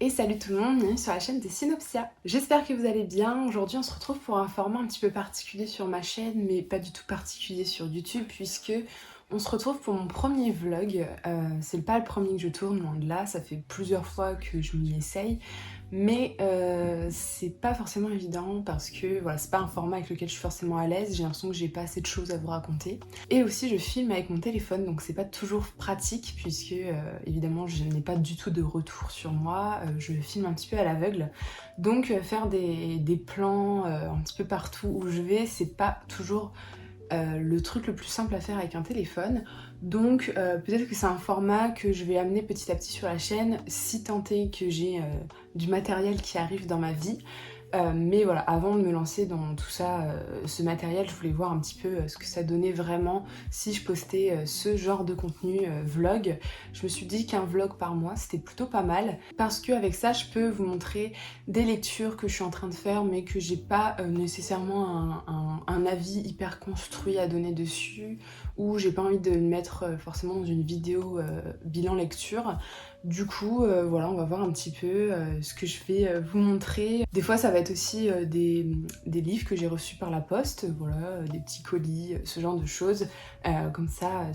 Et salut tout le monde, bienvenue sur la chaîne des Synopsia. J'espère que vous allez bien. Aujourd'hui on se retrouve pour un format un petit peu particulier sur ma chaîne, mais pas du tout particulier sur YouTube, puisque on se retrouve pour mon premier vlog. C'est pas le premier que je tourne, loin de là, ça fait plusieurs fois que je m'y essaye. Mais c'est pas forcément évident parce que voilà, c'est pas un format avec lequel je suis forcément à l'aise, j'ai l'impression que j'ai pas assez de choses à vous raconter. Et aussi je filme avec mon téléphone, donc c'est pas toujours pratique puisque évidemment je n'ai pas du tout de retour sur moi, je filme un petit peu à l'aveugle. Donc faire des plans un petit peu partout où je vais, c'est pas toujours le truc le plus simple à faire avec un téléphone. Donc peut-être que c'est un format que je vais amener petit à petit sur la chaîne, si tant est que j'ai du matériel qui arrive dans ma vie. Mais voilà, avant de me lancer dans tout ça, ce matériel, je voulais voir un petit peu ce que ça donnait vraiment si je postais ce genre de contenu vlog. Je me suis dit qu'un vlog par mois, c'était plutôt pas mal, parce qu'avec ça, je peux vous montrer des lectures que je suis en train de faire, mais que j'ai pas nécessairement un avis hyper construit à donner dessus, ou j'ai pas envie de me mettre forcément dans une vidéo bilan lecture. Du coup, voilà, on va voir un petit peu ce que je vais vous montrer. Des fois, ça va être aussi des livres que j'ai reçus par la poste, voilà, des petits colis, ce genre de choses. Comme ça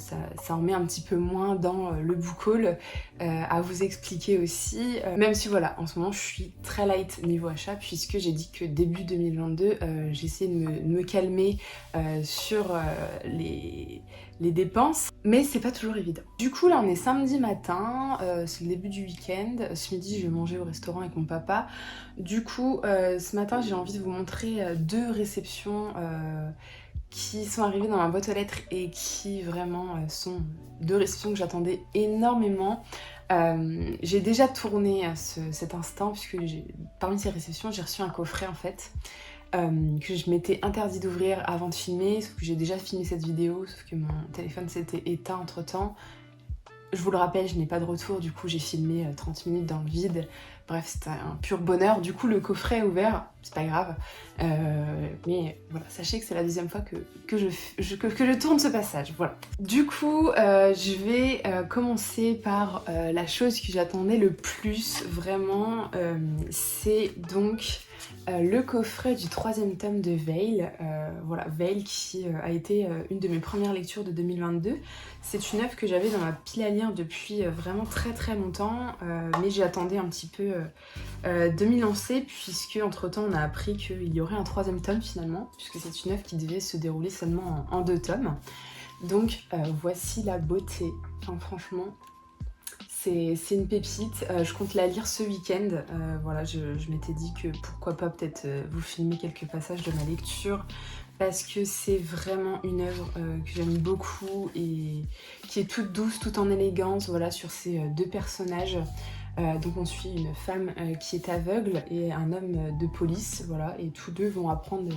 en met un petit peu moins dans le book haul à vous expliquer aussi. Même si, voilà, en ce moment, je suis très light niveau achat, puisque j'ai dit que début 2022, j'ai essayé de me calmer sur les dépenses, mais c'est pas toujours évident. Du coup là on est samedi matin, c'est le début du week-end, ce midi je vais manger au restaurant avec mon papa. Du coup ce matin j'ai envie de vous montrer deux réceptions qui sont arrivées dans ma boîte aux lettres et qui vraiment sont deux réceptions que j'attendais énormément. J'ai déjà tourné à cet instant puisque parmi ces réceptions j'ai reçu un coffret en fait. Que je m'étais interdit d'ouvrir avant de filmer, sauf que j'ai déjà filmé cette vidéo, sauf que mon téléphone s'était éteint entre temps. Je vous le rappelle, je n'ai pas de retour, du coup j'ai filmé 30 minutes dans le vide. Bref, c'était un pur bonheur. Du coup le coffret est ouvert, c'est pas grave. Mais voilà, sachez que c'est la deuxième fois que je tourne ce passage, voilà. Du coup, je vais commencer par la chose que j'attendais le plus, vraiment. C'est donc le coffret du troisième tome de Veil. Voilà, Veil qui a été une de mes premières lectures de 2022. C'est une œuvre que j'avais dans ma pile à lire depuis vraiment très très longtemps, mais j'ai attendu un petit peu de m'y lancer, puisque entre temps on a appris qu'il y aurait un troisième tome finalement, puisque c'est une œuvre qui devait se dérouler seulement en 2 tomes. Donc voici la beauté, enfin, franchement c'est une pépite, je compte la lire ce week-end. Voilà, je m'étais dit que pourquoi pas peut-être vous filmer quelques passages de ma lecture, parce que c'est vraiment une œuvre que j'aime beaucoup et qui est toute douce, toute en élégance, voilà, sur ces deux personnages. Donc on suit une femme qui est aveugle et un homme de police, voilà, et tous deux vont apprendre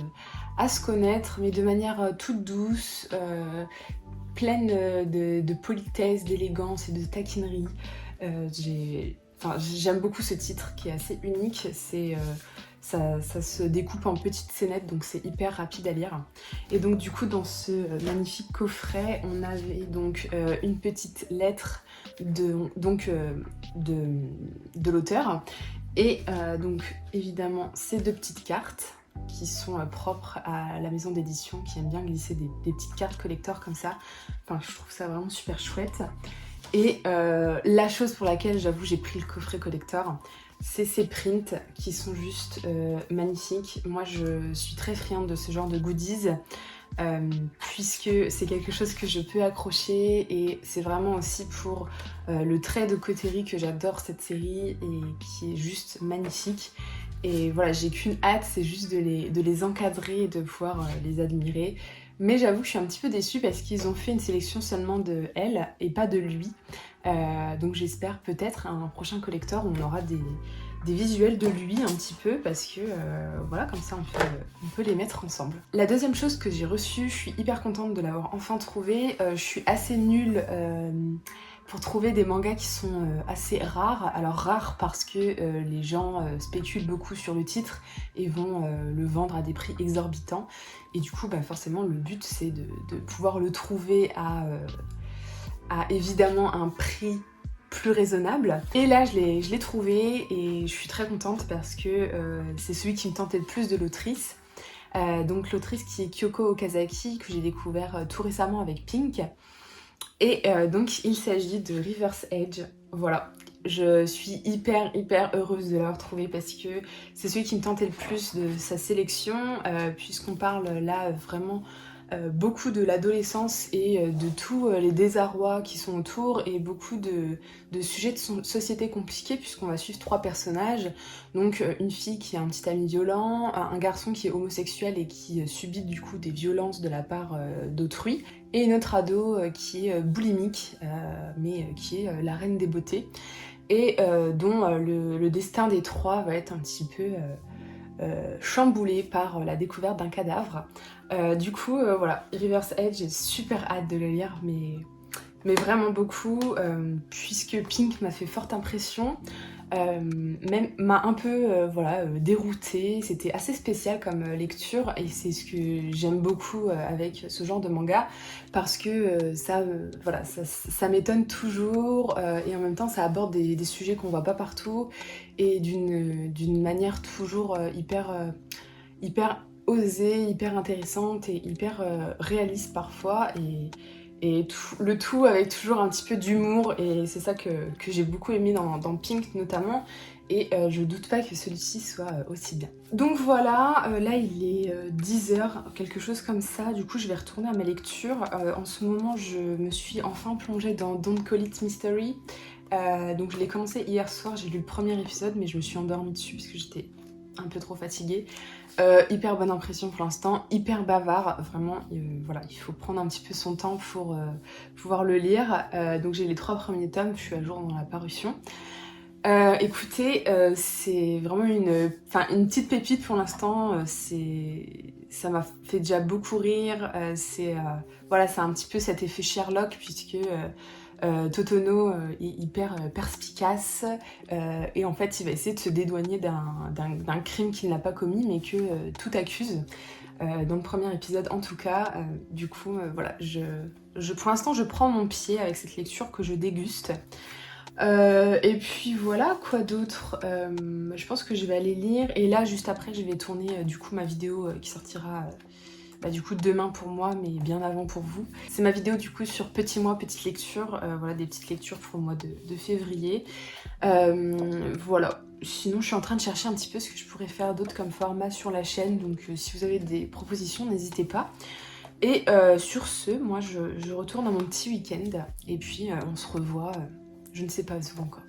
à se connaître, mais de manière toute douce, pleine de politesse, d'élégance et de taquinerie. J'aime beaucoup ce titre qui est assez unique, ça se découpe en petites scénettes, donc c'est hyper rapide à lire. Et donc du coup dans ce magnifique coffret, on avait donc une petite lettre de l'auteur, et donc évidemment ces deux petites cartes qui sont propres à la maison d'édition, qui aime bien glisser des petites cartes collector comme ça. Enfin, je trouve ça vraiment super chouette. Et la chose pour laquelle j'avoue j'ai pris le coffret collector, c'est ces prints qui sont juste magnifiques. Moi je suis très friande de ce genre de goodies, puisque c'est quelque chose que je peux accrocher, et c'est vraiment aussi pour le trait de coterie que j'adore cette série et qui est juste magnifique. Et voilà, j'ai qu'une hâte, c'est juste de les encadrer et de pouvoir les admirer. Mais j'avoue que je suis un petit peu déçue parce qu'ils ont fait une sélection seulement de elle et pas de lui. Donc j'espère peut-être un prochain collector où on aura des visuels de lui un petit peu, parce que voilà, comme ça on peut les mettre ensemble. La deuxième chose que j'ai reçue, je suis hyper contente de l'avoir enfin trouvée. Je suis assez nulle pour trouver des mangas qui sont assez rares. Alors rares parce que les gens spéculent beaucoup sur le titre et vont le vendre à des prix exorbitants. Et du coup, bah, forcément, le but c'est de pouvoir le trouver à évidemment un prix plus raisonnable. Et là je l'ai trouvé et je suis très contente parce que c'est celui qui me tentait le plus de l'autrice. Donc l'autrice qui est Kyoko Okazaki, que j'ai découvert tout récemment avec Pink. Et donc il s'agit de River's Edge. Voilà, je suis hyper heureuse de l'avoir trouvé parce que c'est celui qui me tentait le plus de sa sélection, puisqu'on parle là vraiment beaucoup de l'adolescence et de tous les désarrois qui sont autour et beaucoup de sujets de société compliqués, puisqu'on va suivre 3 personnages. Donc une fille qui a un petit ami violent, un garçon qui est homosexuel et qui subit du coup des violences de la part d'autrui, et une autre ado qui est boulimique, mais qui est la reine des beautés, et dont le destin des 3 va être un petit peu chamboulé par la découverte d'un cadavre. Du coup, voilà, River's Edge, j'ai super hâte de le lire, mais vraiment beaucoup, puisque Pink m'a fait forte impression, même m'a un peu déroutée. C'était assez spécial comme lecture et c'est ce que j'aime beaucoup avec ce genre de manga, parce que ça m'étonne toujours, et en même temps ça aborde des sujets qu'on voit pas partout et d'une manière toujours hyper osée, hyper intéressante et hyper réaliste parfois, et le tout avec toujours un petit peu d'humour, et c'est ça que j'ai beaucoup aimé dans Pink notamment, et je doute pas que celui-ci soit aussi bien. Donc voilà, là il est 10h, quelque chose comme ça, du coup je vais retourner à ma lecture. En ce moment je me suis enfin plongée dans Don't Call It Mystery. Donc je l'ai commencé hier soir, j'ai lu le premier épisode mais je me suis endormie dessus parce que j'étais un peu trop fatiguée. Hyper bonne impression pour l'instant, hyper bavard, vraiment, voilà, il faut prendre un petit peu son temps pour pouvoir le lire. Donc j'ai les 3 premiers tomes, je suis à jour dans la parution. Écoutez, c'est vraiment une petite pépite pour l'instant, ça m'a fait déjà beaucoup rire, voilà, c'est un petit peu cet effet Sherlock, puisque Totono est hyper perspicace, et en fait il va essayer de se dédouaner d'un crime qu'il n'a pas commis mais que tout accuse, dans le premier épisode en tout cas. Du coup voilà, pour l'instant je prends mon pied avec cette lecture que je déguste. Et puis voilà, quoi d'autre, je pense que je vais aller lire, et là juste après je vais tourner du coup ma vidéo qui sortira du coup demain pour moi mais bien avant pour vous. C'est ma vidéo du coup sur petit mois, petite lecture, voilà, des petites lectures pour le mois de février. Voilà, sinon je suis en train de chercher un petit peu ce que je pourrais faire d'autre comme format sur la chaîne, donc si vous avez des propositions n'hésitez pas. Et sur ce, moi je retourne à mon petit week-end, et puis on se revoit, je ne sais pas où encore.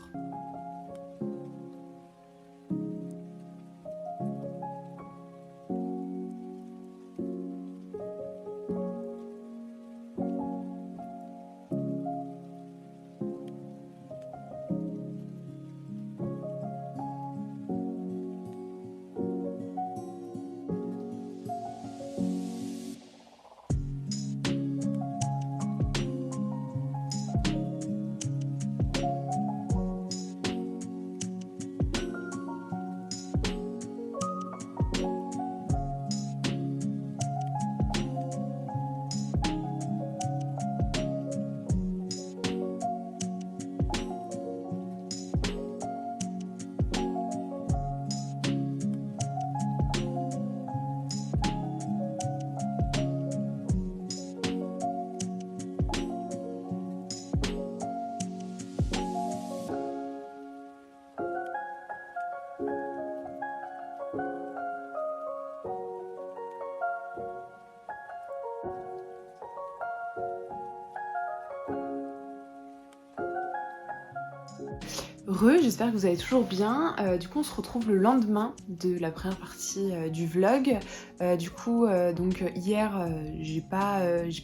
J'espère que vous allez toujours bien. Du coup on se retrouve le lendemain de la première partie du vlog. Donc hier j'ai pas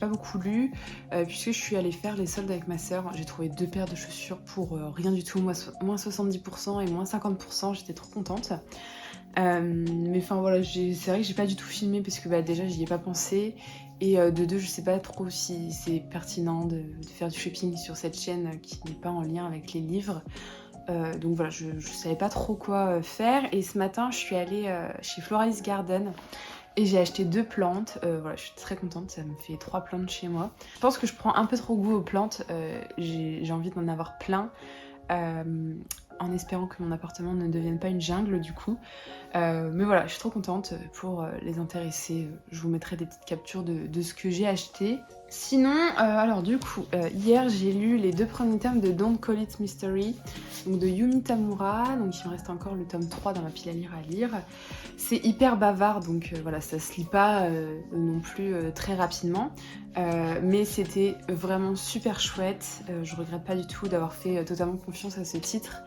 beaucoup lu, puisque je suis allée faire les soldes avec ma soeur. J'ai trouvé 2 paires de chaussures pour rien du tout, moins 70% et moins 50%, j'étais trop contente. Mais enfin voilà, c'est vrai que j'ai pas du tout filmé parce que déjà j'y ai pas pensé, et de deux je sais pas trop si c'est pertinent de faire du shopping sur cette chaîne qui n'est pas en lien avec les livres. Donc voilà, je savais pas trop quoi faire, et ce matin je suis allée chez Floralis Garden et j'ai acheté 2 plantes. Voilà, je suis très contente, ça me fait 3 plantes chez moi. Je pense que je prends un peu trop goût aux plantes, j'ai envie d'en avoir plein. en espérant que mon appartement ne devienne pas une jungle du coup. Mais voilà, je suis trop contente pour les intéresser. Je vous mettrai des petites captures de ce que j'ai acheté. Sinon, alors du coup, hier j'ai lu les 2 premiers tomes de Don't Call It Mystery, donc de Yumi Tamura, donc il me reste encore le tome 3 dans ma pile à lire. C'est hyper bavard, donc voilà, ça se lit pas non plus très rapidement, mais c'était vraiment super chouette. Je regrette pas du tout d'avoir fait totalement confiance à ce titre,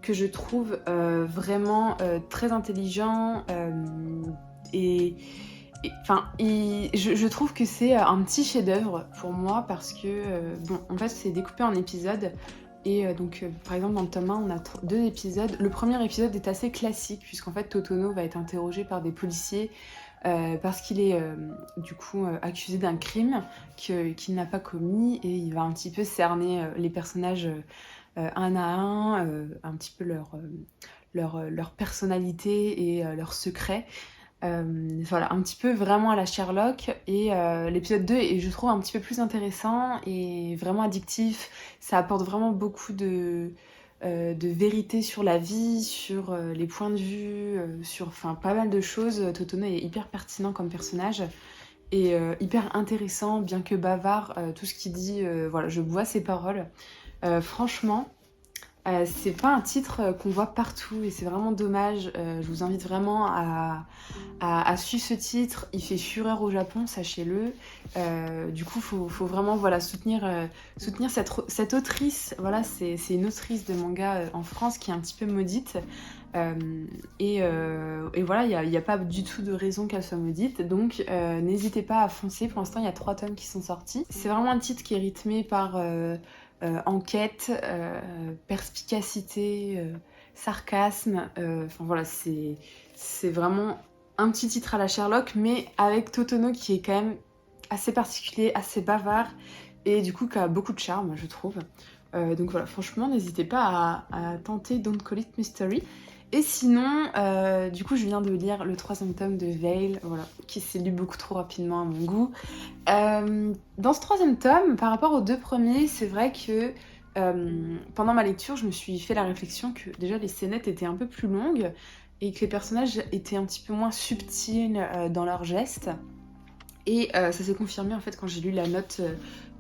que je trouve vraiment très intelligent enfin, je trouve que c'est un petit chef-d'œuvre pour moi parce que, bon, en fait, c'est découpé en épisodes. Et donc, par exemple, dans le tome 1, on a 2 épisodes. Le premier épisode est assez classique, puisqu'en fait, Totono va être interrogé par des policiers parce qu'il est, du coup, accusé d'un crime qu'il n'a pas commis. Et il va un petit peu cerner les personnages un à un petit peu leur personnalité et leurs secrets. Voilà, un petit peu vraiment à la Sherlock. Et l'épisode 2 est, je trouve, un petit peu plus intéressant et vraiment addictif. Ça apporte vraiment beaucoup de vérité sur la vie, sur les points de vue, sur enfin, pas mal de choses. Totono est hyper pertinent comme personnage et hyper intéressant, bien que bavard. Tout ce qu'il dit, voilà, je bois ses paroles. Franchement, c'est pas un titre qu'on voit partout et c'est vraiment dommage. Je vous invite vraiment à suivre ce titre. Il fait fureur au Japon, sachez-le. Du coup, faut vraiment voilà, soutenir cette autrice. Voilà, c'est une autrice de manga en France qui est un petit peu maudite. Et voilà, il n'y a pas du tout de raison qu'elle soit maudite. Donc, n'hésitez pas à foncer. Pour l'instant, il y a 3 tomes qui sont sortis. C'est vraiment un titre qui est rythmé par enquête, perspicacité, sarcasme. Enfin voilà, c'est vraiment un petit titre à la Sherlock, mais avec Totono qui est quand même assez particulier, assez bavard, et du coup qui a beaucoup de charme, je trouve. Donc voilà, franchement, n'hésitez pas à tenter Don't Call It Mystery. Et sinon, du coup, je viens de lire le 3e tome de Veil, voilà, qui s'est lu beaucoup trop rapidement à mon goût. Dans ce 3e tome, par rapport aux 2 premiers, c'est vrai que pendant ma lecture, je me suis fait la réflexion que déjà les scénettes étaient un peu plus longues et que les personnages étaient un petit peu moins subtils dans leurs gestes. Et ça s'est confirmé en fait quand j'ai lu la note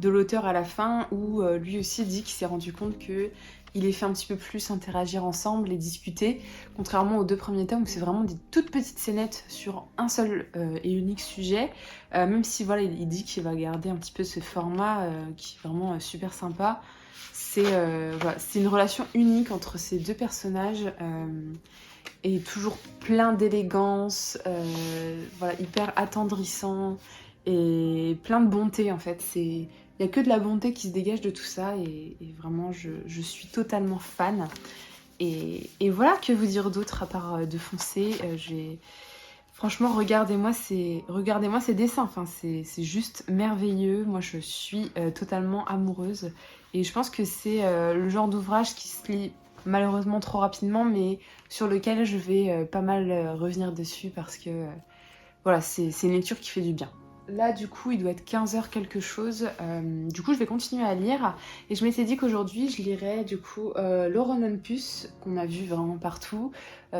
de l'auteur à la fin où lui aussi dit qu'il s'est rendu compte que il les fait un petit peu plus interagir ensemble et discuter, contrairement aux 2 premiers tomes où c'est vraiment des toutes petites scénettes sur un seul et unique sujet, même si voilà, il dit qu'il va garder un petit peu ce format qui est vraiment super sympa. Voilà, c'est une relation unique entre ces 2 personnages et toujours plein d'élégance, voilà, hyper attendrissant et plein de bonté en fait. Il n'y a que de la bonté qui se dégage de tout ça et vraiment je suis totalement fan. Et voilà, que vous dire d'autre à part de foncer. Franchement, regardez-moi ces dessins, enfin, c'est juste merveilleux. Moi, je suis totalement amoureuse. Et je pense que c'est le genre d'ouvrage qui se lit malheureusement trop rapidement, mais sur lequel je vais pas mal revenir dessus parce que voilà, c'est une lecture qui fait du bien. Là, du coup, il doit être 15h quelque chose. Du coup, je vais continuer à lire. Et je m'étais dit qu'aujourd'hui, je lirais du coup Laurent Puce, qu'on a vu vraiment partout,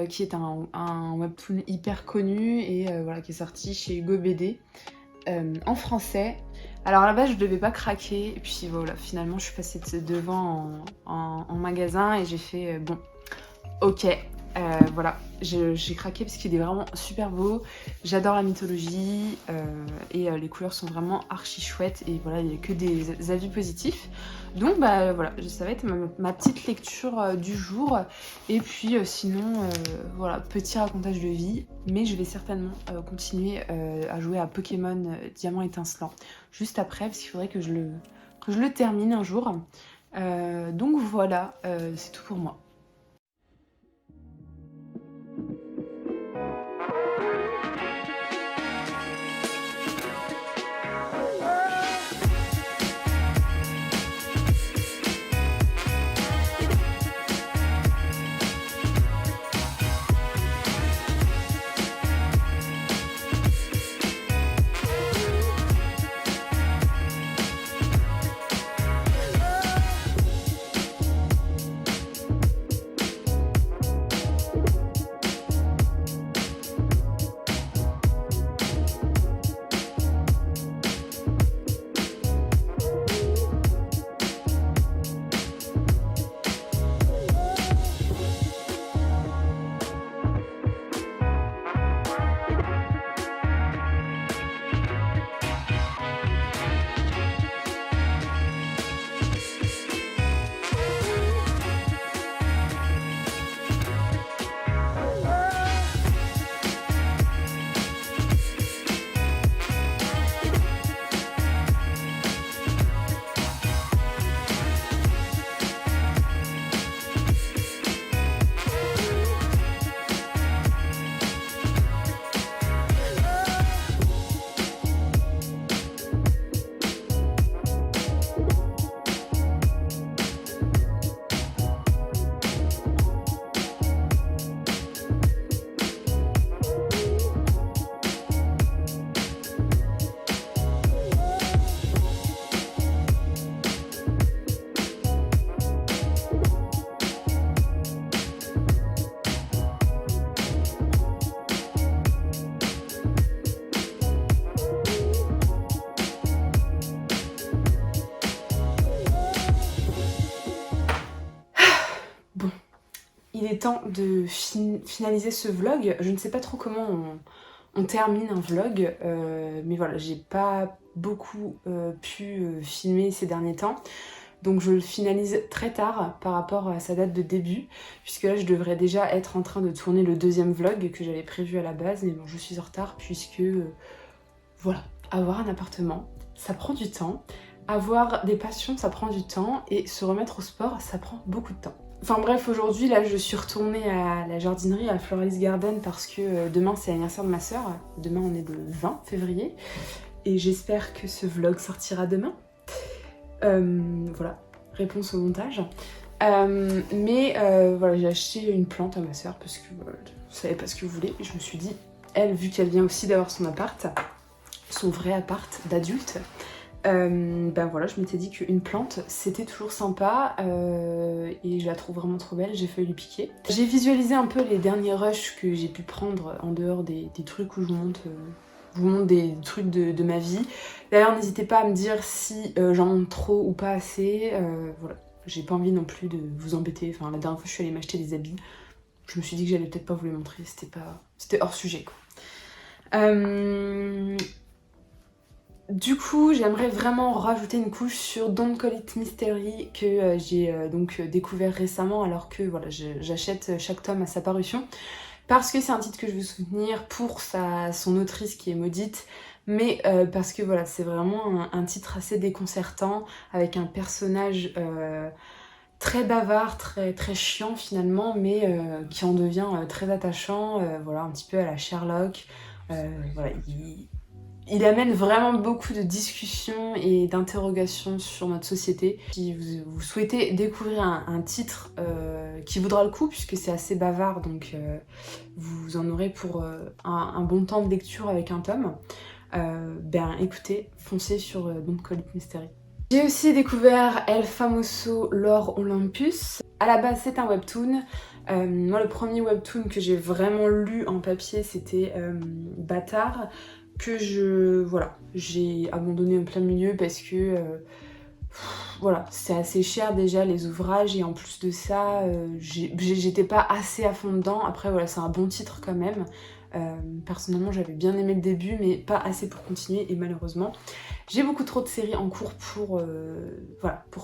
qui est un webtoon hyper connu et voilà, qui est sorti chez Hugo BD en français. Alors à la base, je devais pas craquer. Et puis voilà, finalement, je suis passée devant en magasin et j'ai fait bon, ok. Voilà, j'ai craqué parce qu'il est vraiment super beau. J'adore la mythologie et les couleurs sont vraiment archi chouettes. Et voilà, il n'y a que des avis positifs. Donc bah voilà, ça va être ma petite lecture du jour. Et puis sinon, voilà, petit racontage de vie. Mais je vais certainement continuer à jouer à Pokémon Diamant étincelant juste après parce qu'il faudrait que je le termine un jour. Donc voilà, c'est tout pour moi. est temps de finaliser ce vlog. Je ne sais pas trop comment on termine un vlog, mais voilà, j'ai pas beaucoup pu filmer ces derniers temps. Donc je le finalise très tard par rapport à sa date de début, puisque là je devrais déjà être en train de tourner le deuxième vlog que j'avais prévu à la base, mais bon, je suis en retard puisque, voilà, avoir un appartement, ça prend du temps, avoir des passions, ça prend du temps, et se remettre au sport, ça prend beaucoup de temps. Enfin bref, aujourd'hui, là, je suis retournée à la jardinerie, à Floralis Garden, parce que demain, c'est l'anniversaire de ma sœur. Demain, on est le 20 février, et j'espère que ce vlog sortira demain. Voilà, réponse au montage. Voilà, j'ai acheté une plante à ma sœur parce que je savais pas ce que vous voulez. Et je me suis dit, elle, vu qu'elle vient aussi d'avoir son appart, son vrai appart d'adulte, ben voilà, je m'étais dit qu'une plante c'était toujours sympa et je la trouve vraiment trop belle, j'ai failli lui piquer. J'ai visualisé un peu les derniers rushs que j'ai pu prendre en dehors des trucs où je vous montre des trucs de ma vie. D'ailleurs, n'hésitez pas à me dire si j'en montre trop ou pas assez. Voilà, j'ai pas envie non plus de vous embêter. Enfin, la dernière fois, je suis allée m'acheter des habits. Je me suis dit que j'allais peut-être pas vous les montrer. C'était hors sujet, quoi. Du coup, j'aimerais vraiment rajouter une couche sur Don't Call It Mystery que j'ai donc découvert récemment, alors que voilà, j'achète chaque tome à sa parution. Parce que c'est un titre que je veux soutenir pour son autrice qui est maudite, mais parce que voilà, c'est vraiment un titre assez déconcertant, avec un personnage très bavard, très chiant finalement, mais qui en devient très attachant, voilà, un petit peu à la Sherlock. Voilà, il amène vraiment beaucoup de discussions et d'interrogations sur notre société. Si vous souhaitez découvrir un titre qui vaudra le coup, puisque c'est assez bavard, donc vous en aurez pour un bon temps de lecture avec un tome, ben écoutez, foncez sur Don't Call It Mystery. J'ai aussi découvert El Famoso Lore Olympus. À la base, c'est un webtoon. Moi, le premier webtoon que j'ai vraiment lu en papier, c'était Bâtard, que j'ai abandonné en plein milieu parce que voilà, c'est assez cher déjà les ouvrages, et en plus de ça, j'étais pas assez à fond dedans. Après voilà, c'est un bon titre quand même. Personnellement, j'avais bien aimé le début, mais pas assez pour continuer, et malheureusement, j'ai beaucoup trop de séries en cours pour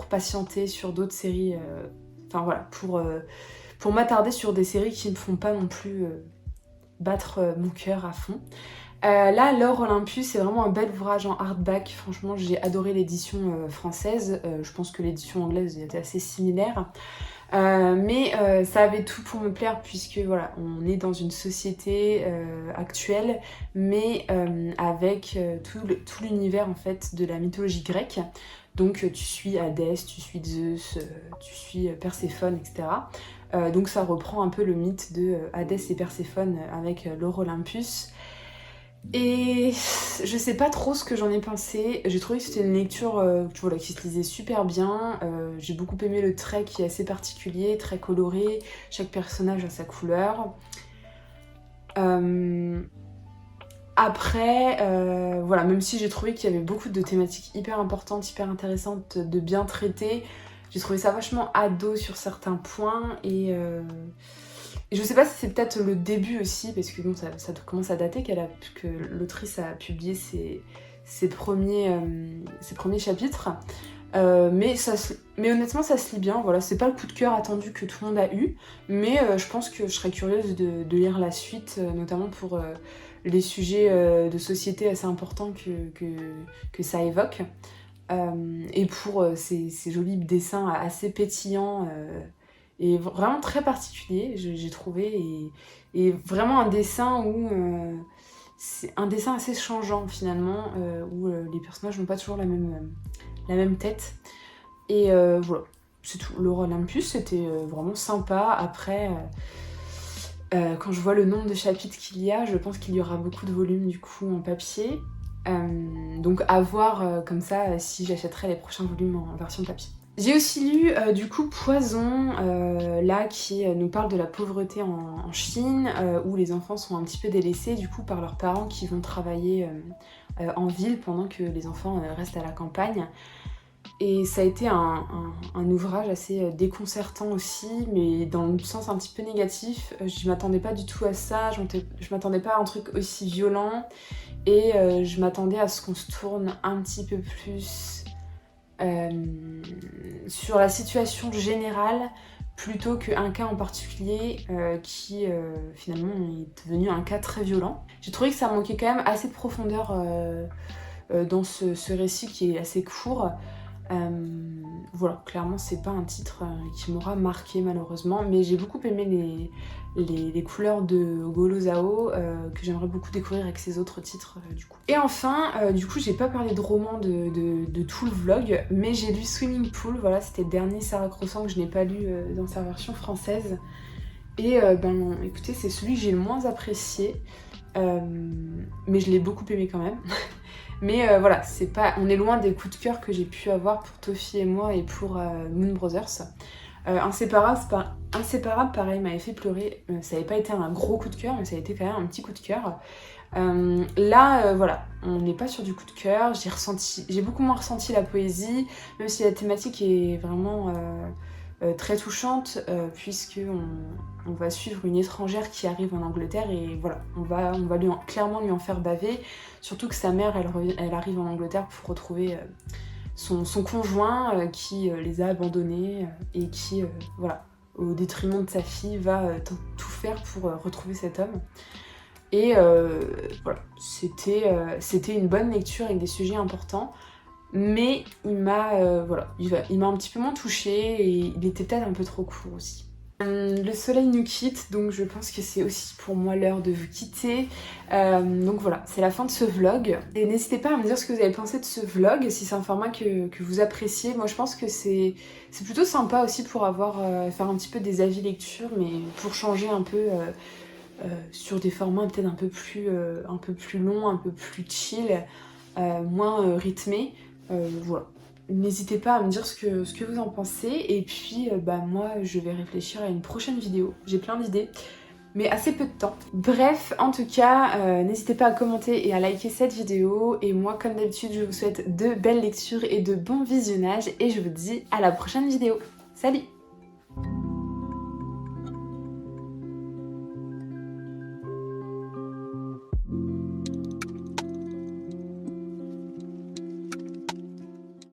patienter sur d'autres séries. Enfin voilà, pour m'attarder sur des séries qui ne font pas non plus battre mon cœur à fond. Là, Lore Olympus, c'est vraiment un bel ouvrage en hardback. Franchement, j'ai adoré l'édition française. Je pense que l'édition anglaise était assez similaire. Mais ça avait tout pour me plaire, puisque voilà, on est dans une société actuelle, mais avec tout l'univers en fait de la mythologie grecque. Donc tu suis Hadès, tu suis Zeus, tu suis Perséphone, etc. Donc ça reprend un peu le mythe de Hadès et Perséphone avec Lore Olympus. Et je sais pas trop ce que j'en ai pensé. J'ai trouvé que c'était une lecture qui se lisait super bien. J'ai beaucoup aimé le trait qui est assez particulier, très coloré. Chaque personnage a sa couleur. Après, voilà, même si j'ai trouvé qu'il y avait beaucoup de thématiques hyper importantes, hyper intéressantes, de bien traitées, j'ai trouvé ça vachement ado sur certains points, et je sais pas si c'est peut-être le début aussi, parce que bon, ça commence à dater que l'autrice a publié ses premiers chapitres. Mais honnêtement, ça se lit bien. Voilà, c'est pas le coup de cœur attendu que tout le monde a eu, mais je pense que je serais curieuse de lire la suite, notamment pour les sujets de société assez importants que ça évoque. Et pour ces jolis dessins assez pétillants et vraiment très particuliers, j'ai trouvé, et vraiment un dessin où c'est un dessin assez changeant finalement, où les personnages n'ont pas toujours la même tête, et voilà, c'est tout. Lore Olympus, c'était vraiment sympa. Après quand je vois le nombre de chapitres qu'il y a, je pense qu'il y aura beaucoup de volumes du coup en papier. Donc à voir comme ça si j'achèterai les prochains volumes en version papier. J'ai aussi lu du coup Poison, là qui nous parle de la pauvreté en Chine, où les enfants sont un petit peu délaissés du coup par leurs parents qui vont travailler en ville pendant que les enfants restent à la campagne. Et ça a été un ouvrage assez déconcertant aussi, mais dans le sens un petit peu négatif. Je m'attendais pas du tout à ça, je m'attendais pas à un truc aussi violent, et je m'attendais à ce qu'on se tourne un petit peu plus sur la situation générale, plutôt qu'un cas en particulier qui finalement est devenu un cas très violent. J'ai trouvé que ça manquait quand même assez de profondeur dans ce récit qui est assez court. Voilà, clairement c'est pas un titre qui m'aura marqué malheureusement, mais j'ai beaucoup aimé les couleurs de Golo Zhao que j'aimerais beaucoup découvrir avec ses autres titres du coup. Et enfin, du coup j'ai pas parlé de roman de tout le vlog, mais j'ai lu Swimming Pool, voilà, c'était le dernier Sarah Croissant que je n'ai pas lu dans sa version française. Et ben écoutez, c'est celui que j'ai le moins apprécié, mais je l'ai beaucoup aimé quand même. Mais voilà, on est loin des coups de cœur que j'ai pu avoir pour Tofi et moi et pour Moon Brothers. Inséparable, pareil, m'avait fait pleurer. Ça n'avait pas été un gros coup de cœur, mais ça a été quand même un petit coup de cœur. Là, voilà, on n'est pas sur du coup de cœur. J'ai beaucoup moins ressenti la poésie, même si la thématique est vraiment très touchante, puisque on va suivre une étrangère qui arrive en Angleterre et voilà, on va clairement lui en faire baver, surtout que sa mère elle arrive en Angleterre pour retrouver son conjoint qui les a abandonnés et qui, voilà, au détriment de sa fille, va tout faire pour retrouver cet homme. Et voilà, c'était une bonne lecture avec des sujets importants. Mais il m'a un petit peu moins touchée et il était peut-être un peu trop court aussi. Le soleil nous quitte, donc je pense que c'est aussi pour moi l'heure de vous quitter. Donc voilà, c'est la fin de ce vlog. Et n'hésitez pas à me dire ce que vous avez pensé de ce vlog, si c'est un format que vous appréciez. Moi je pense que c'est plutôt sympa aussi pour faire un petit peu des avis lecture, mais pour changer un peu sur des formats peut-être un peu plus longs, un peu plus chill, moins rythmés. Voilà. N'hésitez pas à me dire ce que vous en pensez, et puis moi je vais réfléchir à une prochaine vidéo. J'ai plein d'idées, mais assez peu de temps. Bref, en tout cas, n'hésitez pas à commenter et à liker cette vidéo, et moi comme d'habitude je vous souhaite de belles lectures et de bons visionnages, et je vous dis à la prochaine vidéo. Salut!